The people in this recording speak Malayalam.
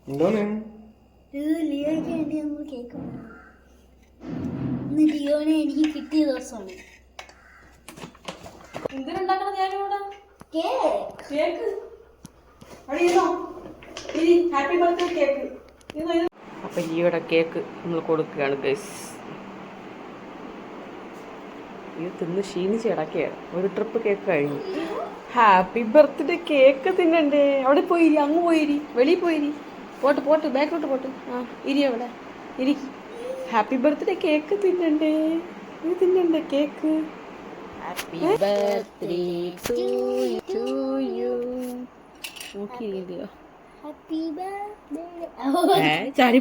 എന്താണ് ലിയോയ്ക്ക് വേണ്ടി നമ്മൾ കേക്ക് ഉണ്ടാക്കും. ഇന്ന് ലിയോനെ എനിക്ക് കിട്ടിയ ദിവസമാണ്. എന്തിനുണ്ടാക്കണം ഞാനിവിടെ cake cake happy birthday cake. അപ്പൊ ലിയോയുടെ കേക്ക് നമ്മൾ കൊടുക്കുകയാണ് ഗൈസ്. ഇത് തിന്ന് ക്ഷീണിച്ച് കിടക്കുകയാണ്. ഒരു ട്രിപ്പ് കേക്ക് കഴിഞ്ഞു. ഹാപ്പി ബർത്ത്ഡേ കേക്ക് തിന്നണ്ടേ? അവിടെ പോയിരി, അങ്ങ് പോയിരി, വെളിയിൽ പോയിരി. പോട്ട് പോട്ട് ബാക്കോട്ട് പോട്ട്. ആ ഇരി അവിടെ ഇരി. ഹാപ്പി ബർത്ത്ഡേ കേക്ക് തിന്നണ്ടേ? ഇത് തിന്നണ്ടേ cake? Happy birthday to you. നോക്കിയില്ലയോ? ഹാപ്പി ബർത്ത്ഡേ ചാടി